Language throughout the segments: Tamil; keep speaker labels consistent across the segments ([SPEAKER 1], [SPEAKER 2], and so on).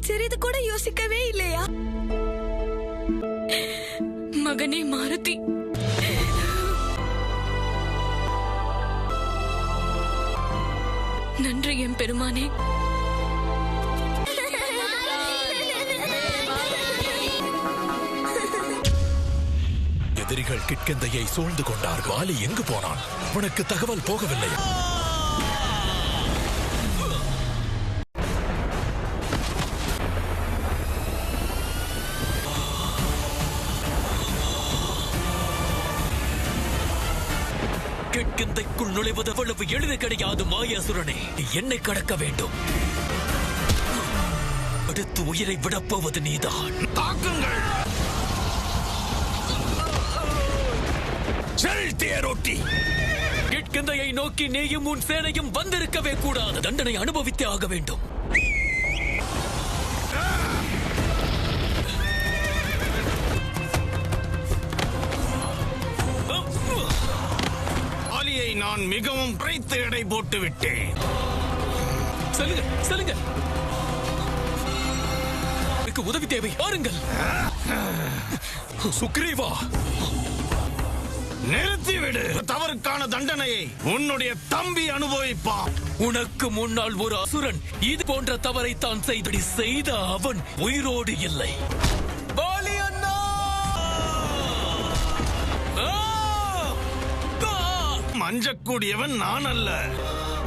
[SPEAKER 1] நீங்கள் சிறிது கூட யோசிக்கவே இல்லையா? மகனே மாருதி, நன்றி என் பெருமானே.
[SPEAKER 2] எதிரிகள் கிட்கிந்தையை சூழ்ந்து கொண்டார்கள். வாலி எங்கு போனான்? உனக்கு தகவல் போகவில்லை? கிட்கிந்தைக்குள் நுழைவது அவ்வளவு எளிது கிடையாது மாயாசுரனே. என்னை கடக்க வேண்டும். அடுத்து உயிரை விடப்போவது நீதான். தாக்குங்கள். கிட்கிந்தையை நோக்கி நீயும் உன் சேனையும் வந்திருக்கவே கூடாது. தண்டனை அனுபவித்தே ஆக வேண்டும்.
[SPEAKER 3] வாலியை நான் மிகவும் குறைத்து எடை போட்டு விட்டேன்.
[SPEAKER 2] செல்லுங்க, செல்லுங்க. எனக்கு உதவி தேவை, பாருங்கள். சுக்ரீவா,
[SPEAKER 3] நிறுத்திவிடு. தவறுக்கான தண்டனையை உன்னுடைய தம்பி அனுபவிப்பான்.
[SPEAKER 2] உனக்கு முன்னால் ஒரு அசுரன் இது போன்ற தவறை தான் செய்த அவன் உயிரோடு இல்லை. வாலி அண்ணா!
[SPEAKER 3] மஞ்சக்கூடியவன் நான் அல்ல.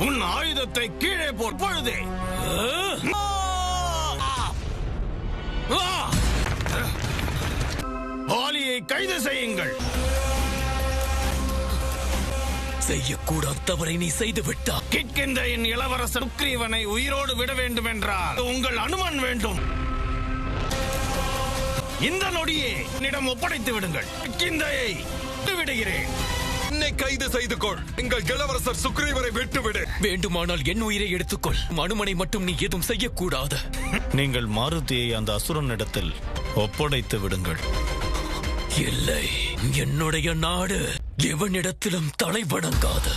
[SPEAKER 3] உன் ஆயுதத்தை கீழே பொழுதே. வாலியை கைது செய்யுங்கள்.
[SPEAKER 2] செய்யக்கூடாத தவறை நீ செய்து விட்டா.
[SPEAKER 3] கிட்கிந்தையின் இளவரசர் சுக்ரீவனை உயிரோடு விட வேண்டும் என்றால் உங்கள் அனுமன் வேண்டும். இந்த நொடியே என்னிடம் ஒப்படைத்து விடுங்கள். கிட்கிந்தையை விடுகிறேன்.
[SPEAKER 4] என்னை கைது செய்து கொள். எங்கள் இளவரசர் சுக்ரீவரை விட்டுவிடு.
[SPEAKER 2] வேண்டுமானால் என் உயிரை எடுத்துக்கொள். அனுமனை மட்டும் நீ எதுவும் செய்யக்கூடாது.
[SPEAKER 3] நீங்கள் மாருதியை அந்த அசுரனிடத்தில் ஒப்படைத்து விடுங்கள்.
[SPEAKER 2] இல்லை, என்னுடைய நாடு எவனிடத்திலும் தலை வணங்காது.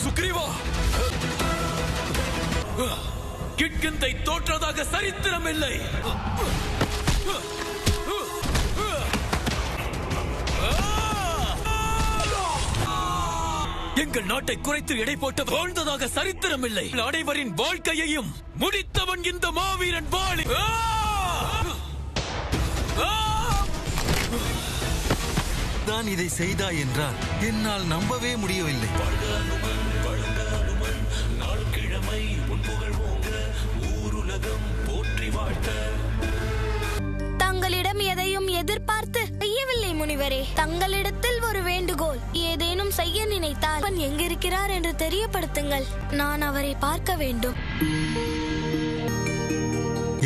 [SPEAKER 2] சுக்ரீவா, கிட்கிந்தை தோற்றதாக சரித்திரம் இல்லை. எங்கள் நாட்டை குறைத்து எடை போட்டு வாழ்ந்ததாக சரித்திரம் இல்லை. அனைவரின் வாழ்க்கையையும் முடித்தவன் இந்த மாவீரன் வாலி.
[SPEAKER 5] தான் இதை செய்தாய் என்றால் என்னால் நம்பவே முடியவில்லை.
[SPEAKER 6] தங்களிடம் எதையும் எதிர்பார்த்து செய்யவில்லை முனிவரே. தங்களிடத்தில் ஒரு வேண்டுகோள். ஏதேனும் செய்ய நினைத்தால் அவன் எங்கிருக்கிறார் என்று தெரியப்படுத்துங்கள். நான் அவரை பார்க்க வேண்டும்.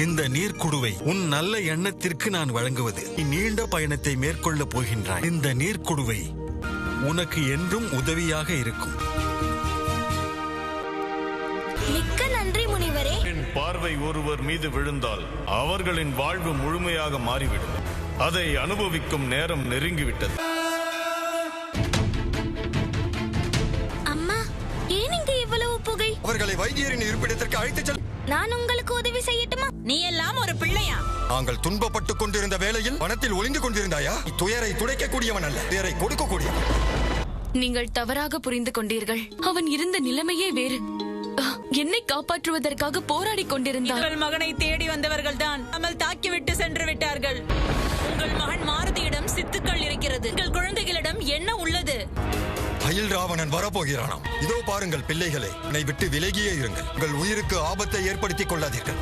[SPEAKER 5] இந்த நீர்க்குடுவை உன் நல்ல எண்ணத்திற்கு நான் வழங்குவது. நீ நீண்ட பயணத்தை மேற்கொள்ளப் போகின்றாய். இந்த நீர்க்குடுவை உனக்கு என்றும் உதவியாக இருக்கும்.
[SPEAKER 6] மிக்க நன்றி முனிவரே.
[SPEAKER 3] என் பார்வை ஒருவர் மீது விழுந்தால் அவர்களின் வாழ்வு முழுமையாக மாறிவிடும். அதை அனுபவிக்கும் நேரம் நெருங்கிவிட்டது.
[SPEAKER 6] அம்மா, ஏன் இங்கு இவ்வளவு புகை?
[SPEAKER 4] அவர்களை வைத்தியரின் இருப்பிடத்திற்கு அழைத்துச் செல்.
[SPEAKER 6] நான் உங்களுக்கு உதவி செய்யட்டுமா?
[SPEAKER 1] நீ எல்லாம் ஒரு பிள்ளையா?
[SPEAKER 4] நாங்கள் துன்பப்பட்டுக் கொண்டிருந்த வேளையில் வனத்தில் ஒளிந்து கொண்டிருந்தாயா? துயரை துடைக்கக்கூடியவன் அல்ல, துயரை கொடுக்கக்கூடியவன்.
[SPEAKER 1] நீங்கள் தவறாக புரிந்து கொண்டீர்கள். அவன் இருந்த நிலைமையே வேறு. என்னை காப்பாற்றுவதற்காக போராடி கொண்டிருந்தார்.
[SPEAKER 7] உங்கள் மகனை தேடி வந்தவர்கள் தான் அமல் தாக்கிவிட்டு சென்று விட்டார்கள். உங்கள் மகன் மாருதியிடம் சித்துக்கள் இருக்கிறது. உங்கள் குழந்தைகளிடம் என்ன உள்ளது?
[SPEAKER 4] அயில் ராவணன் வரப்போகிறானாம். இதோ பாருங்கள் பிள்ளைகளை, என்னை விட்டு விலகியே இருங்கள். உங்கள் உயிருக்கு ஆபத்தை ஏற்படுத்திக் கொள்ளாதீர்கள்.